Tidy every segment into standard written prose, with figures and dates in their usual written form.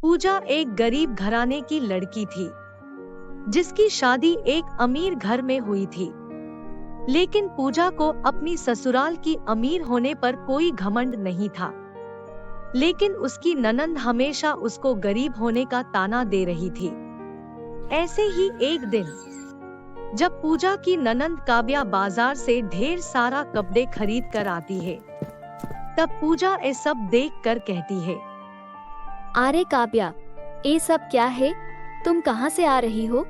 पूजा एक गरीब घराने की लड़की थी, जिसकी शादी एक अमीर घर में हुई थी। लेकिन पूजा को अपनी ससुराल की अमीर होने पर कोई घमंड नहीं था। लेकिन उसकी ननंद हमेशा उसको गरीब होने का ताना दे रही थी। ऐसे ही एक दिन जब पूजा की ननंद काव्या बाजार से ढेर सारा कपड़े खरीद कर आती है, तब पूजा ये सब देख कर कहती है, अरे काव्या, ये सब क्या है? तुम कहाँ से आ रही हो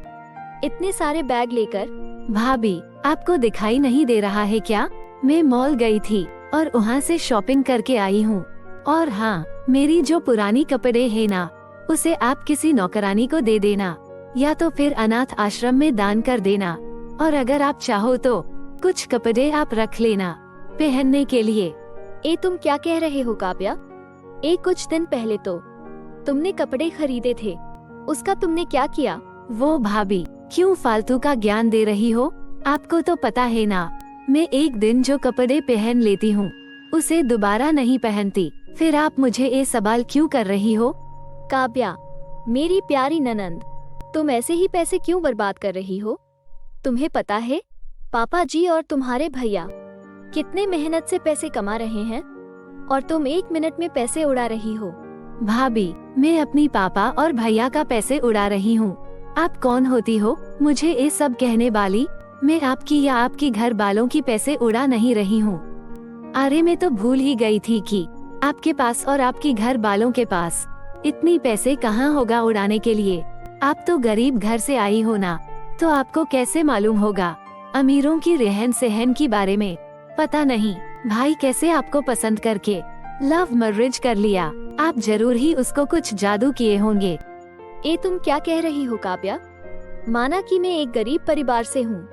इतने सारे बैग लेकर? भाभी, आपको दिखाई नहीं दे रहा है क्या? मैं मॉल गई थी और वहाँ से शॉपिंग करके आई हूँ। और हाँ, मेरी जो पुरानी कपड़े है ना, उसे आप किसी नौकरानी को दे देना या तो फिर अनाथ आश्रम में दान कर देना। और अगर आप चाहो तो कुछ कपड़े आप रख लेना पहनने के लिए। ए तुम क्या कह रहे हो काव्या? एक कुछ दिन पहले तो तुमने कपड़े खरीदे थे, उसका तुमने क्या किया? वो भाभी, क्यों फालतू का ज्ञान दे रही हो? आपको तो पता है ना, मैं एक दिन जो कपड़े पहन लेती हूँ उसे दोबारा नहीं पहनती। फिर आप मुझे ये सवाल क्यों कर रही हो? काव्या, मेरी प्यारी ननंद, तुम ऐसे ही पैसे क्यों बर्बाद कर रही हो? तुम्हें पता है पापा जी और तुम्हारे भैया कितने मेहनत से पैसे कमा रहे हैं और तुम 1 मिनट में पैसे उड़ा रही हो। भाभी, मैं अपनी पापा और भैया का पैसे उड़ा रही हूँ। आप कौन होती हो मुझे ये सब कहने वाली? मैं आपकी या आपकी घर वालों की पैसे उड़ा नहीं रही हूँ। अरे मैं तो भूल ही गई थी कि आपके पास और आपकी घर वालों के पास इतनी पैसे कहाँ होगा उड़ाने के लिए। आप तो गरीब घर से आई हो ना, तो आपको कैसे मालूम होगा अमीरों की रहन सहन की बारे में? पता नहीं भाई कैसे आपको पसंद करके लव मैरिज कर लिया। आप जरूर ही उसको कुछ जादू किए होंगे। ए तुम क्या कह रही हो काव्या? माना कि मैं एक गरीब परिवार से हूँ,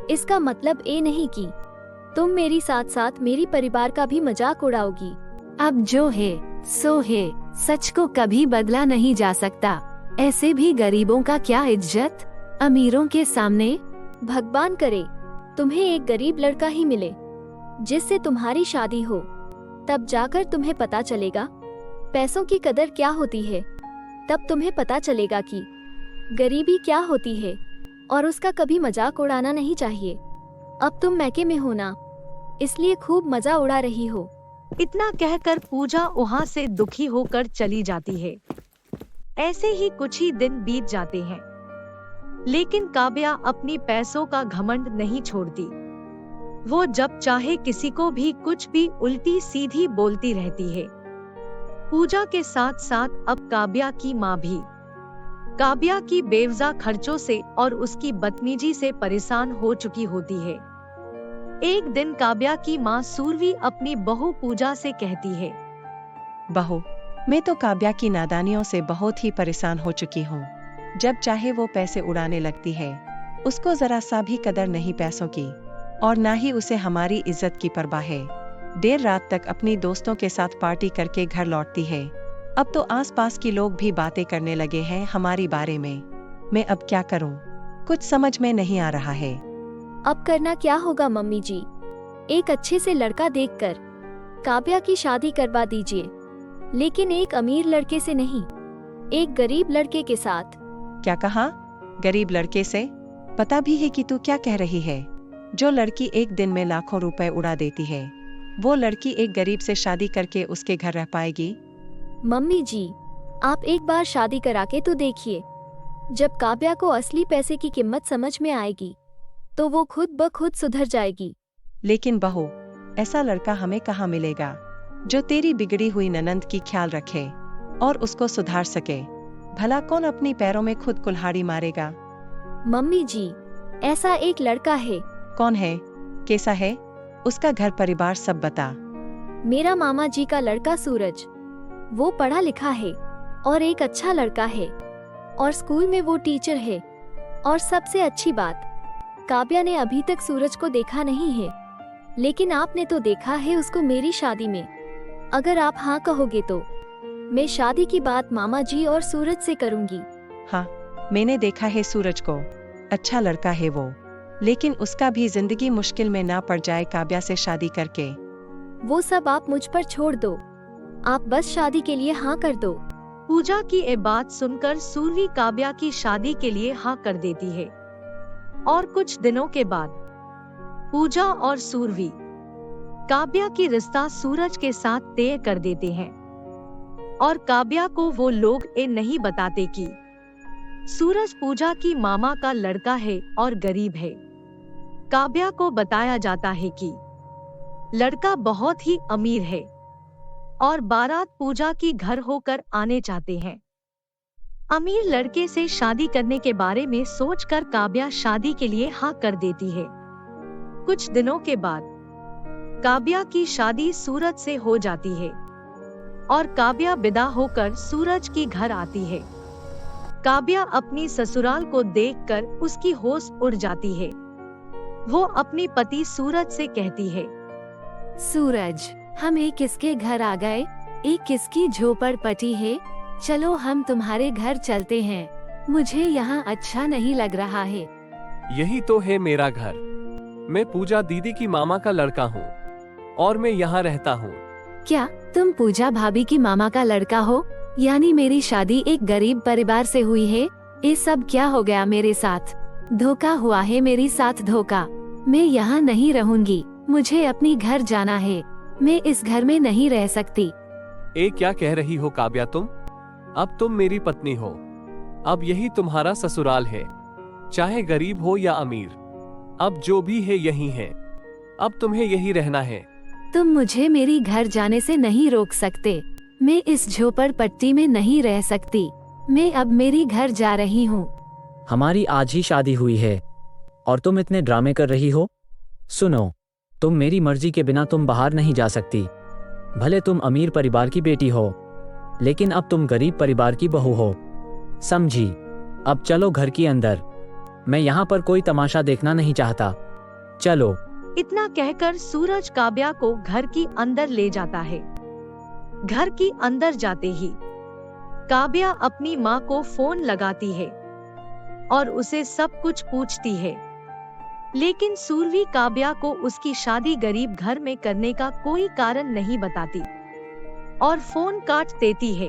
इसका मतलब ये नहीं कि तुम मेरी साथ साथ मेरी परिवार का भी मजाक उड़ाओगी। अब जो है सो है, सच को कभी बदला नहीं जा सकता। ऐसे भी गरीबों का क्या इज्जत अमीरों के सामने। भगवान करे तुम्हें एक गरीब लड़का ही मिले जिससे तुम्हारी शादी हो, तब जाकर तुम्हें पता चलेगा पैसों की कदर क्या होती है। तब तुम्हें पता चलेगा कि गरीबी क्या होती है और उसका कभी मजाक उड़ाना नहीं चाहिए। अब तुम मैके में हो ना, इसलिए खूब मजा उड़ा रही हो। इतना कहकर पूजा वहाँ से दुखी होकर चली जाती है। ऐसे ही कुछ ही दिन बीत जाते हैं, लेकिन काव्या अपनी पैसों का घमंड नहीं छोड़ती। वो जब चाहे किसी को भी कुछ भी उल्टी सीधी बोलती रहती है। पूजा के साथ साथ अब काव्या की माँ भी काव्या की बेवजह खर्चों से और उसकी बदतमीजी से परेशान हो चुकी होती है। एक दिन काव्या की माँ सूरवी अपनी बहू पूजा से कहती है, बहू, मैं तो काव्या की नादानियों से बहुत ही परेशान हो चुकी हूँ। जब चाहे वो पैसे उड़ाने लगती है, उसको जरा सा भी कदर नहीं पैसों की, और ना ही उसे हमारी इज्जत की परवाह है। देर रात तक अपनी दोस्तों के साथ पार्टी करके घर लौटती है। अब तो आसपास के लोग भी बातें करने लगे हैं हमारी बारे में। मैं अब क्या करूं? कुछ समझ में नहीं आ रहा है। अब करना क्या होगा मम्मी जी? एक अच्छे से लड़का देखकर काव्या की शादी करवा दीजिए, लेकिन एक अमीर लड़के से नहीं, एक गरीब लड़के के साथ। क्या कहा? गरीब लड़के से? पता भी है कि तू क्या कह रही है? जो लड़की एक दिन में लाखों रुपए उड़ा देती है, वो लड़की एक गरीब से शादी करके उसके घर रह पाएगी? मम्मी जी, आप एक बार शादी करा के तो देखिए। जब काव्या को असली पैसे की कीमत समझ में आएगी, तो वो खुद ब खुद सुधर जाएगी। लेकिन बहू, ऐसा लड़का हमें कहाँ मिलेगा जो तेरी बिगड़ी हुई ननंद की ख्याल रखे और उसको सुधार सके? भला कौन अपनी पैरों में खुद कुल्हाड़ी मारेगा? मम्मी जी, ऐसा एक लड़का है। कौन है? कैसा है? उसका घर परिवार सब बता। मेरा मामा जी का लड़का सूरज। वो पढ़ा लिखा है और एक अच्छा लड़का है, और स्कूल में वो टीचर है। और सबसे अच्छी बात, काव्या ने अभी तक सूरज को देखा नहीं है, लेकिन आपने तो देखा है उसको मेरी शादी में। अगर आप हाँ कहोगे तो मैं शादी की बात मामा जी और सूरज से करूंगी। हाँ, मैंने देखा है सूरज को। अच्छा लड़का है वो, लेकिन उसका भी जिंदगी मुश्किल में ना पड़ जाए काव्या से शादी करके। वो सब आप मुझ पर छोड़ दो, आप बस शादी के लिए हाँ कर दो। पूजा की ये बात सुनकर सूर्वी काव्या की शादी के लिए हाँ कर देती है। और कुछ दिनों के बाद पूजा और सूर्वी काव्या की रिश्ता सूरज के साथ तय कर देते हैं। और काव्या को वो लोग ये नहीं बताते कि सूरज पूजा की मामा का लड़का है और गरीब है। काव्या को बताया जाता है कि लड़का बहुत ही अमीर है और बारात पूजा की घर होकर आने चाहते हैं। अमीर लड़के से शादी करने के बारे में सोचकर काव्या शादी के लिए हाँ कर देती है। कुछ दिनों के बाद काव्या की शादी सूरज से हो जाती है और काव्या विदा होकर सूरज की घर आती है। काव्या अपनी ससुराल को देखकर उसकी होश उड़ जाती है। वो अपने पति सूरज से कहती है, सूरज, हम एक किसके घर आ गए? एक किसकी झोपड़पट्टी है? चलो हम तुम्हारे घर चलते हैं। मुझे यहाँ अच्छा नहीं लग रहा है। यही तो है मेरा घर। मैं पूजा दीदी की मामा का लड़का हूँ और मैं यहाँ रहता हूँ। क्या तुम पूजा भाभी की मामा का लड़का हो? यानी मेरी शादी एक गरीब परिवार से हुई है? ये सब क्या हो गया मेरे साथ? धोखा हुआ है मेरे साथ, धोखा। मैं यहाँ नहीं रहूंगी। मुझे अपनी घर जाना है। मैं इस घर में नहीं रह सकती। ए क्या कह रही हो काव्या तुम? अब तुम मेरी पत्नी हो। अब यही तुम्हारा ससुराल है, चाहे गरीब हो या अमीर। अब जो भी है यही है। अब तुम्हें यही रहना है। तुम मुझे मेरी घर जाने से नहीं रोक सकते। मैं इस झोपड़पट्टी में नहीं रह सकती। मैं अब मेरी घर जा रही हूँ। हमारी आज ही शादी हुई है और तुम इतने ड्रामे कर रही हो? सुनो, तुम मेरी मर्जी के बिना तुम बाहर नहीं जा सकती। भले तुम अमीर परिवार की बेटी हो, लेकिन अब तुम गरीब परिवार की बहू हो, समझी? अब चलो घर के अंदर। मैं यहाँ पर कोई तमाशा देखना नहीं चाहता। चलो। इतना कहकर सूरज काव्या को घर की अंदर ले जाता है। घर की अंदर जाते ही काव्या अपनी माँ को फोन लगाती है और उसे सब कुछ पूछती है, लेकिन सूर्वी काव्या को उसकी शादी गरीब घर में करने का कोई कारण नहीं बताती और फोन काट देती है।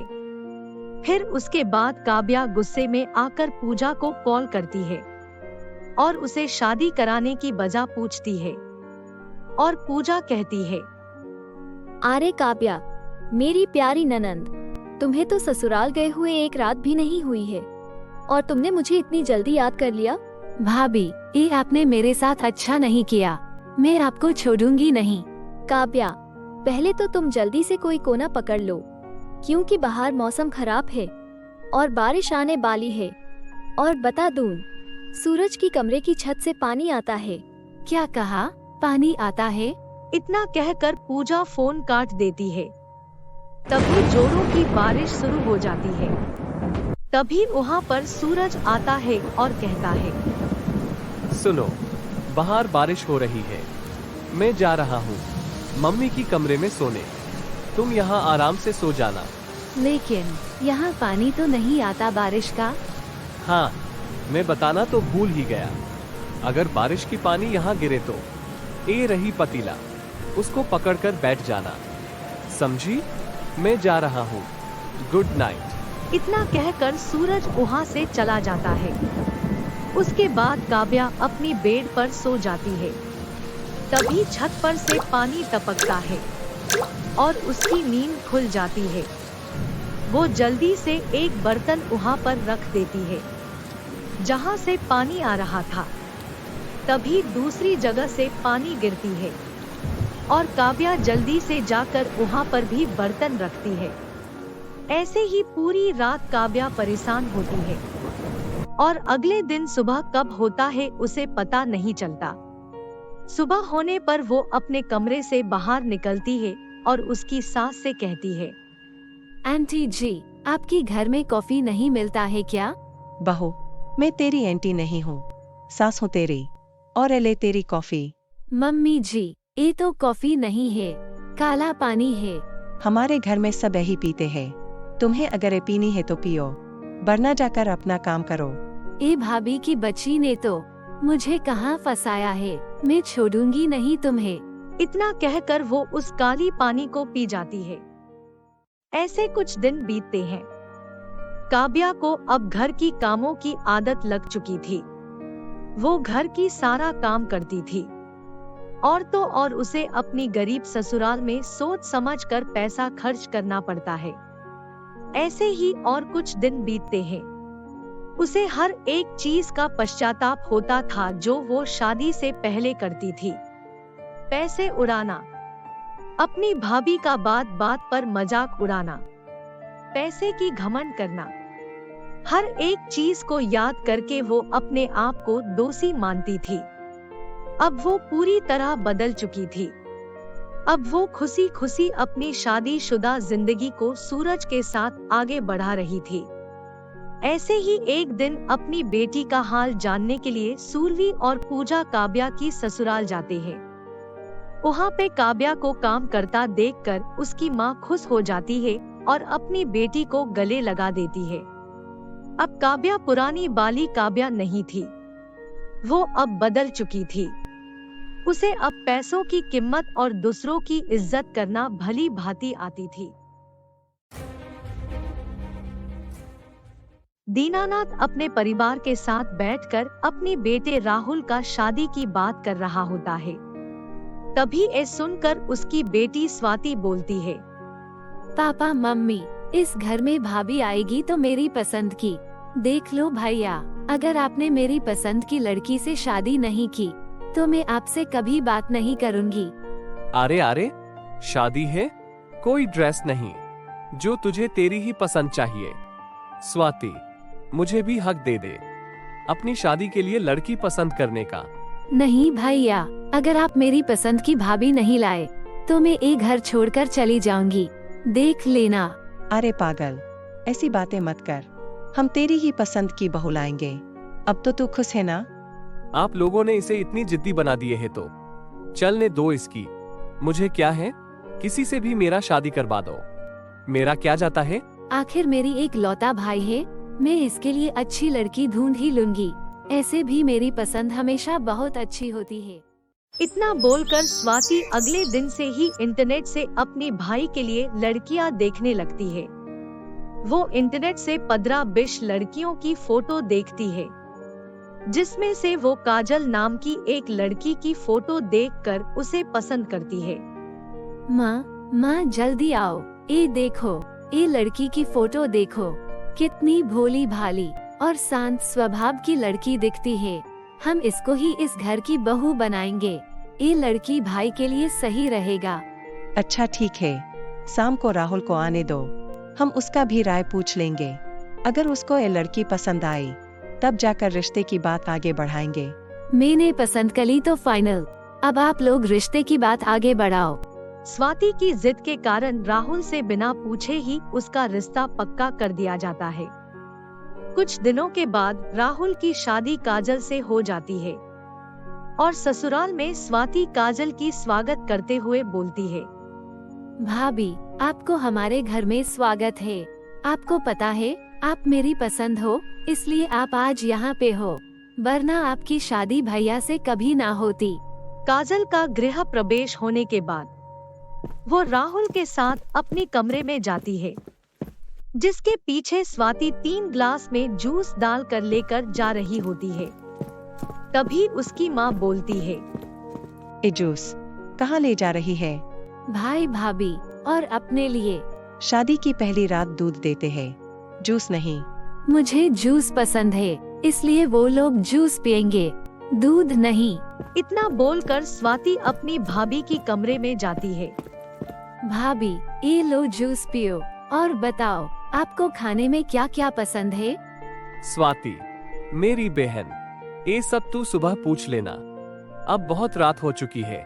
फिर उसके बाद काव्या गुस्से में आकर पूजा को कॉल करती है और उसे शादी कराने की वजह पूछती है। और पूजा कहती है, अरे काव्या, मेरी प्यारी ननंद, तुम्हें तो ससुराल गए हुए एक रात भी नहीं हुई है और तुमने मुझे इतनी जल्दी याद कर लिया। भाभी, ये आपने मेरे साथ अच्छा नहीं किया। मैं आपको छोड़ूंगी नहीं। काव्या, पहले तो तुम जल्दी से कोई कोना पकड़ लो, क्योंकि बाहर मौसम खराब है और बारिश आने वाली है। और बता दूं, सूरज की कमरे की छत से पानी आता है। क्या कहा? पानी आता है? इतना कहकर पूजा फोन काट देती है। तभी जोरों की बारिश शुरू हो जाती है। तभी वहाँ पर सूरज आता है और कहता है, सुनो, बाहर बारिश हो रही है। मैं जा रहा हूँ मम्मी की कमरे में सोने। तुम यहाँ आराम से सो जाना। लेकिन यहाँ पानी तो नहीं आता बारिश का। हाँ, मैं बताना तो भूल ही गया। अगर बारिश की पानी यहाँ गिरे तो ये रही पतीला, उसको पकड़कर बैठ जाना, समझी? मैं जा रहा हूँ। Good night. इतना कहकर सूरज वहाँ से चला जाता है। उसके बाद काव्या अपनी बेड पर सो जाती है। तभी छत पर से पानी टपकता है और उसकी नींद खुल जाती है। वो जल्दी से एक बर्तन वहाँ पर रख देती है जहाँ से पानी आ रहा था। तभी दूसरी जगह से पानी गिरती है और काव्या जल्दी से जाकर वहाँ पर भी बर्तन रखती है। ऐसे ही पूरी रात काव्या परेशान होती है और अगले दिन सुबह कब होता है उसे पता नहीं चलता। सुबह होने पर वो अपने कमरे से बाहर निकलती है और उसकी सास से कहती है, आंटी जी, आपकी घर में कॉफी नहीं मिलता है क्या? बहू, मैं तेरी एंटी नहीं हूँ, सास हूँ तेरी। और ले तेरी कॉफी। मम्मी जी, ये तो कॉफी नहीं है, काला पानी है। हमारे घर में सब यही पीते हैं। तुम्हें अगर ये पीनी है तो पियो, वरना जाकर अपना काम करो। ए भाभी की बच्ची ने तो मुझे कहाँ फंसाया है। मैं छोड़ूंगी नहीं तुम्हें। इतना कहकर वो उस काली पानी को पी जाती है। ऐसे कुछ दिन बीतते हैं। काव्या को अब घर की कामों की आदत लग चुकी थी। वो घर की सारा काम करती थी और तो और उसे अपनी गरीब ससुराल में सोच समझ कर पैसा खर्च करना पड़ता है। ऐसे ही और कुछ दिन बीतते हैं। उसे हर एक चीज का पश्चाताप होता था जो वो शादी से पहले करती थी। पैसे उड़ाना, अपनी भाभी का बात बात पर मजाक उड़ाना, पैसे की घमंड करना, हर एक चीज को याद करके वो अपने आप को दोषी मानती थी। अब वो पूरी तरह बदल चुकी थी। अब वो खुशी खुशी अपनी शादीशुदा जिंदगी को सूरज के साथ आगे बढ़ा रही थी। ऐसे ही एक दिन अपनी बेटी का हाल जानने के लिए सूरवी और पूजा काव्या की ससुराल जाते हैं। वहाँ पे काव्या को काम करता देखकर उसकी माँ खुश हो जाती है और अपनी बेटी को गले लगा देती है। अब काव्या पुरानी बाली काव्या नहीं थी, वो अब बदल चुकी थी। उसे अब पैसों की कीमत और दूसरों की इज्जत करना भली भांति आती थी। दीनानाथ अपने परिवार के साथ बैठकर अपने बेटे राहुल का शादी की बात कर रहा होता है। तभी ये सुनकर उसकी बेटी स्वाति बोलती है, पापा मम्मी, इस घर में भाभी आएगी तो मेरी पसंद की। देख लो भैया, अगर आपने मेरी पसंद की लड़की से शादी नहीं की तो मैं आपसे कभी बात नहीं करूंगी। अरे अरे, शादी है, कोई ड्रेस नहीं, जो तुझे तेरी ही पसंद चाहिए। स्वाति, मुझे भी हक दे दे अपनी शादी के लिए लड़की पसंद करने का। नहीं भैया, अगर आप मेरी पसंद की भाभी नहीं लाए तो मैं ये घर छोड़कर चली जाऊंगी, देख लेना। अरे पागल, ऐसी बातें मत कर, हम तेरी ही पसंद की बहू लाएंगे। अब तो तू खुश है ना? आप लोगों ने इसे इतनी जिद्दी बना दिए है तो चलने दो इसकी। मुझे क्या है, किसी से भी मेरा शादी करवा दो, मेरा क्या जाता है। आखिर मेरी एक लौता भाई है, मैं इसके लिए अच्छी लड़की ढूंढ ही लूंगी। ऐसे भी मेरी पसंद हमेशा बहुत अच्छी होती है। इतना बोलकर स्वाति अगले दिन से ही इंटरनेट से अपने भाई के लिए लड़कियां देखने लगती है। वो इंटरनेट से 15-20 लड़कियों की फोटो देखती है, जिसमें से वो काजल नाम की एक लड़की की फोटो देखकर उसे पसंद करती है। माँ जल्दी आओ, ये देखो, ये लड़की की फोटो देखो, कितनी भोली भाली और शांत स्वभाव की लड़की दिखती है। हम इसको ही इस घर की बहू बनाएंगे। ये लड़की भाई के लिए सही रहेगा। अच्छा ठीक है, शाम को राहुल को आने दो, हम उसका भी राय पूछ लेंगे। अगर उसको ये लड़की पसंद आई तब जाकर रिश्ते की बात आगे बढ़ाएंगे। मैंने पसंद कर ली तो फाइनल, अब आप लोग रिश्ते की बात आगे बढ़ाओ। स्वाति की जिद के कारण राहुल से बिना पूछे ही उसका रिश्ता पक्का कर दिया जाता है। कुछ दिनों के बाद राहुल की शादी काजल से हो जाती है और ससुराल में स्वाति काजल की स्वागत करते हुए बोलती है, भाभी, आपको हमारे घर में स्वागत है। आपको पता है आप मेरी पसंद हो, इसलिए आप आज यहाँ पे हो, वरना आपकी शादी भैया से कभी ना होती। काजल का गृह प्रवेश होने के बाद वो राहुल के साथ अपने कमरे में जाती है, जिसके पीछे स्वाति 3 ग्लास में जूस डालकर लेकर जा रही होती है। तभी उसकी माँ बोलती है, ये जूस कहाँ ले जा रही है? भाई भाभी और अपने लिए। शादी की पहली रात दूध देते हैं, जूस नहीं। मुझे जूस पसंद है, इसलिए वो लोग जूस पियेंगे, दूध नहीं। इतना बोलकर स्वाति अपनी भाभी की कमरे में जाती है। भाभी, ये लो जूस पियो और बताओ आपको खाने में क्या क्या पसंद है? स्वाति, मेरी बहन, ये सब तू सुबह पूछ लेना, अब बहुत रात हो चुकी है,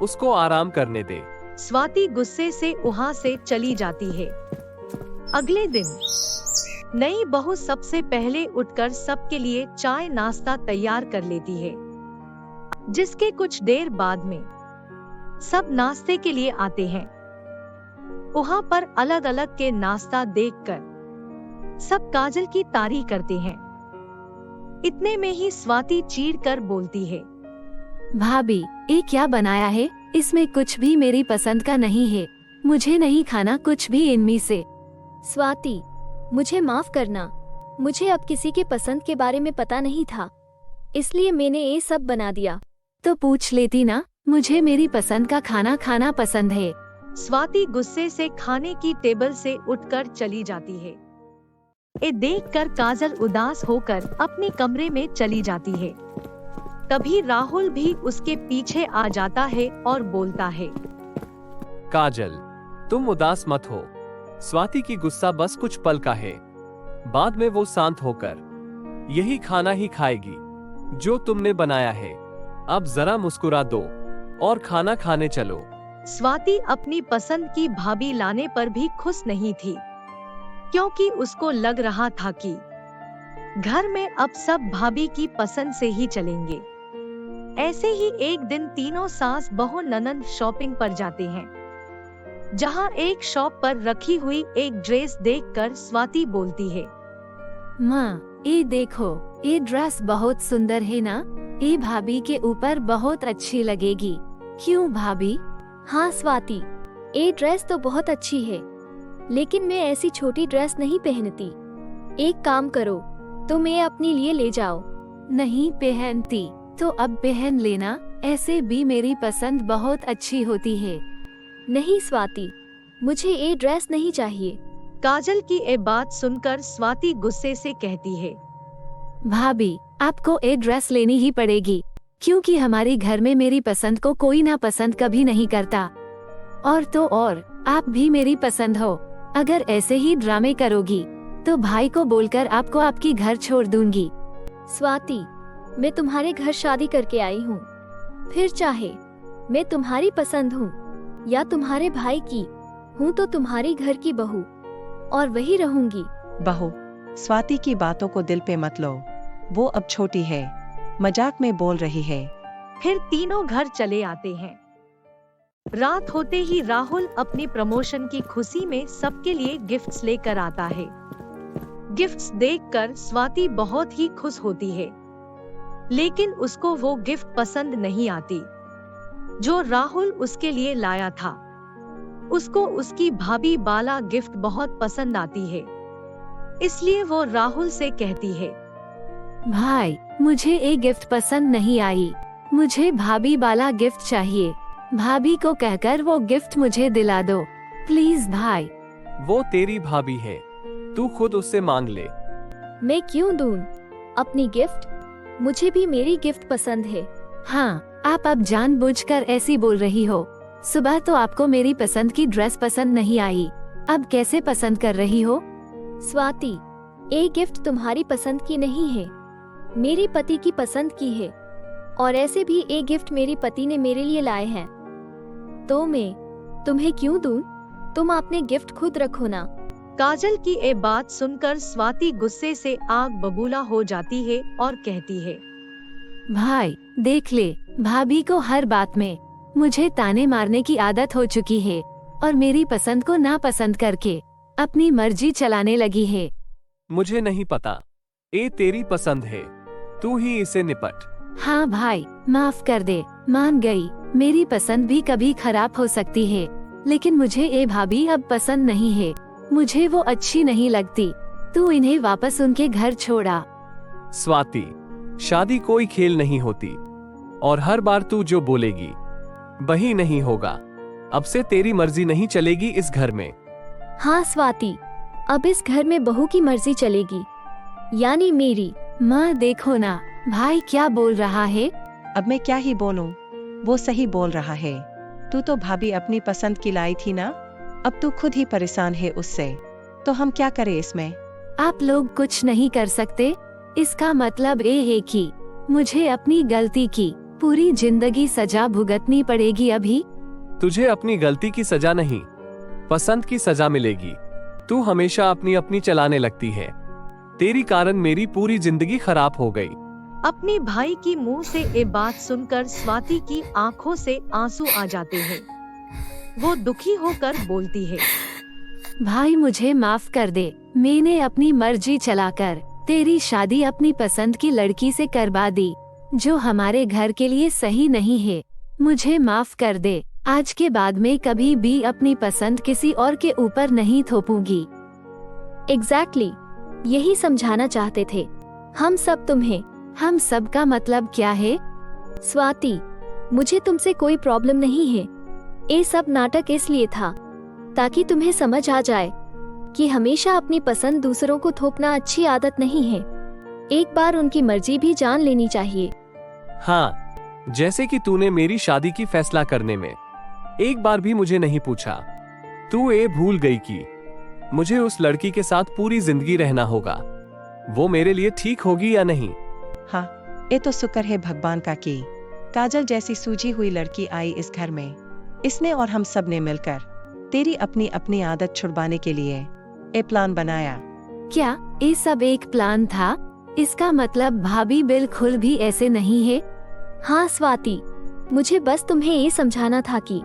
उसको आराम करने दे। स्वाति गुस्से से वहाँ से चली जाती है। अगले दिन नई बहू सबसे पहले उठकर सबके लिए चाय नाश्ता तैयार कर लेती है, जिसके कुछ देर बाद में सब नाश्ते के लिए आते हैं। वहाँ पर अलग अलग के नाश्ता देखकर सब काजल की तारीफ करते हैं। इतने में ही स्वाति चीर कर बोलती है, भाभी, ये क्या बनाया है? इसमें कुछ भी मेरी पसंद का नहीं है, मुझे नहीं खाना कुछ भी इनमें से। स्वाति, मुझे माफ करना, मुझे अब किसी के पसंद के बारे में पता नहीं था, इसलिए मैंने ये सब बना दिया। तो पूछ लेती ना, मुझे मेरी पसंद का खाना खाना पसंद है। स्वाति गुस्से से खाने की टेबल से उठकर चली जाती है। ये देखकर काजल उदास होकर अपने कमरे में चली जाती है। तभी राहुल भी उसके पीछे आ जाता है और बोलता है, काजल, तुम उदास मत हो। स्वाति की गुस्सा बस कुछ पल का है, बाद में वो शांत होकर यही खाना ही खाएगी जो तुमने बनाया है। अब जरा मुस्कुरा दो और खाना खाने चलो। स्वाति अपनी पसंद की भाभी लाने पर भी खुश नहीं थी, क्योंकि उसको लग रहा था कि घर में अब सब भाभी की पसंद से ही चलेंगे। ऐसे ही एक दिन तीनों सास बहू ननंद शॉपिंग पर जाते हैं, जहां एक शॉप पर रखी हुई एक ड्रेस देखकर स्वाति बोलती है, माँ, ये देखो, ये ड्रेस बहुत सुंदर है ना? ये भाभी के ऊपर बहुत अच्छी लगेगी। क्यों भाभी? हाँ स्वाति, ये ड्रेस तो बहुत अच्छी है, लेकिन मैं ऐसी छोटी ड्रेस नहीं पहनती। एक काम करो, तुम ये अपने लिए ले जाओ। नहीं पहनती तो अब पहन लेना, ऐसे भी मेरी पसंद बहुत अच्छी होती है। नहीं स्वाति, मुझे ये ड्रेस नहीं चाहिए। काजल की ये बात सुनकर स्वाति गुस्से से कहती है, भाभी, आपको ये ड्रेस लेनी ही पड़ेगी, क्योंकि हमारे घर में मेरी पसंद को कोई ना पसंद कभी नहीं करता। और तो और, आप भी मेरी पसंद हो। अगर ऐसे ही ड्रामे करोगी तो भाई को बोलकर आपको आपकी घर छोड़ दूंगी। स्वाति, मैं तुम्हारे घर शादी करके आई हूँ, फिर चाहे मैं तुम्हारी पसंद हूँ या तुम्हारे भाई की हूँ, तो तुम्हारी घर की बहू और वही रहूंगी। बहू, स्वाति की बातों को दिल पे मत लो, वो अब छोटी है, मजाक में बोल रही है। फिर तीनों घर चले आते हैं। रात होते ही राहुल अपनी प्रमोशन की खुशी में सबके लिए गिफ्ट्स लेकर आता है। गिफ्ट्स देखकर स्वाति बहुत ही खुश होती है, लेकिन उसको वो गिफ्ट पसंद नहीं आती जो राहुल उसके लिए लाया था। उसको उसकी भाभी बाला गिफ्ट बहुत पसंद आती है, इसलिए वो राहुल से कहती है, भाई, मुझे ये गिफ्ट पसंद नहीं आई, मुझे भाभी वाला गिफ्ट चाहिए। भाभी को कहकर वो गिफ्ट मुझे दिला दो, प्लीज भाई। वो तेरी भाभी है, तू खुद उससे मांग ले। मैं क्यों दूं अपनी गिफ्ट? मुझे भी मेरी गिफ्ट पसंद है। हाँ, आप अब जानबूझकर ऐसी बोल रही हो। सुबह तो आपको मेरी पसंद की ड्रेस पसंद नहीं आई, अब कैसे पसंद कर रही हो? स्वाति, ये गिफ्ट तुम्हारी पसंद की नहीं है, मेरी पति की पसंद की है, और ऐसे भी ये गिफ्ट मेरी पति ने मेरे लिए लाए हैं, तो मैं तुम्हें क्यों दूं? तुम अपने गिफ्ट खुद रखो ना। काजल की ये बात सुनकर स्वाति गुस्से से आग बबूला हो जाती है और कहती है, भाई देख ले, भाभी को हर बात में मुझे ताने मारने की आदत हो चुकी है, और मेरी पसंद को नापसंद करके अपनी मर्जी चलाने लगी है। मुझे नहीं पता, ये तेरी पसंद है, तू ही इसे निपट। हाँ भाई, माफ कर दे, मान गई। मेरी पसंद भी कभी खराब हो सकती है, लेकिन मुझे ये भाभी अब पसंद नहीं है, मुझे वो अच्छी नहीं लगती। तू इन्हें वापस उनके घर छोड़ा। स्वाति, शादी कोई खेल नहीं होती, और हर बार तू जो बोलेगी वही नहीं होगा। अब से तेरी मर्जी नहीं चलेगी इस घर में। हाँ स्वाति, अब इस घर में बहू की मर्जी चलेगी, यानी मेरी। माँ देखो ना, भाई क्या बोल रहा है। अब मैं क्या ही बोलूं, वो सही बोल रहा है। तू तो भाभी अपनी पसंद की लाई थी ना, अब तू खुद ही परेशान है उससे, तो हम क्या करें इसमें? आप लोग कुछ नहीं कर सकते। इसका मतलब ये है कि मुझे अपनी गलती की पूरी जिंदगी सजा भुगतनी पड़ेगी। अभी तुझे अपनी गलती की सजा नहीं, पसंद की सजा मिलेगी। तू हमेशा अपनी अपनी चलाने लगती है, तेरी कारण मेरी पूरी जिंदगी खराब हो गई। अपने भाई की मुंह से ये बात सुनकर स्वाति की आंखों से आंसू आ जाते हैं। वो दुखी होकर बोलती है, भाई मुझे माफ कर दे, मैंने अपनी मर्जी चलाकर तेरी शादी अपनी पसंद की लड़की से करवा दी, जो हमारे घर के लिए सही नहीं है। मुझे माफ कर दे, आज के बाद मैं कभी भी अपनी पसंद किसी और के ऊपर नहीं थोपूंगी। एग्जैक्टली, यही समझाना चाहते थे हम सब तुम्हें। हम सब का मतलब क्या है? स्वाति, मुझे तुमसे कोई प्रॉब्लम नहीं है। ये सब नाटक इसलिए था ताकि तुम्हें समझ आ जाए कि हमेशा अपनी पसंद दूसरों को थोपना अच्छी आदत नहीं है। एक बार उनकी मर्जी भी जान लेनी चाहिए। हाँ, जैसे कि तूने मेरी शादी की फैसला करने में एक बार भी मुझे नहीं पूछा। तू ये भूल गई कि मुझे उस लड़की के साथ पूरी जिंदगी रहना होगा। वो मेरे लिए ठीक होगी या नहीं? हाँ, ये तो शुक्र है भगवान का कि काजल जैसी सूझी हुई लड़की आई इस घर में। इसने और हम सब ने मिलकर तेरी अपनी अपनी आदत छुड़वाने के लिए ये प्लान बनाया। क्या ये सब एक प्लान था? इसका मतलब भाभी बिल्कुल भी ऐसे नहीं है। हाँ स्वाति, मुझे बस तुम्हें ये समझाना था कि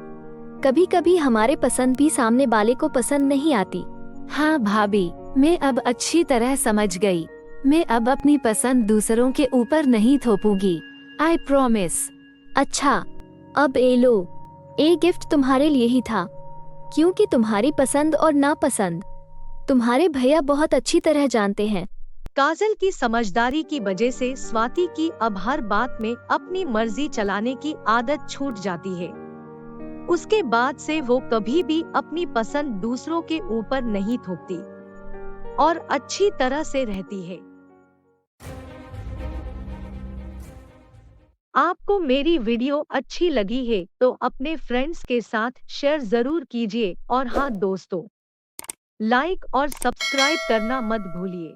कभी कभी हमारे पसंद भी सामने वाले को पसंद नहीं आती। हाँ भाभी, मैं अब अच्छी तरह समझ गई। मैं अब अपनी पसंद दूसरों के ऊपर नहीं थोपूंगी। I promise. अच्छा, अब ये लो, ये गिफ्ट तुम्हारे लिए ही था, क्योंकि तुम्हारी पसंद और नापसंद तुम्हारे भैया बहुत अच्छी तरह जानते हैं। काजल की समझदारी की वजह से स्वाति की अब हर बात में अपनी मर्जी चलाने की आदत छूट जाती है। उसके बाद से वो कभी भी अपनी पसंद दूसरों के ऊपर नहीं थोपती और अच्छी तरह से रहती है। आपको मेरी वीडियो अच्छी लगी है तो अपने फ्रेंड्स के साथ शेयर जरूर कीजिए और हाँ दोस्तों, लाइक और सब्सक्राइब करना मत भूलिए।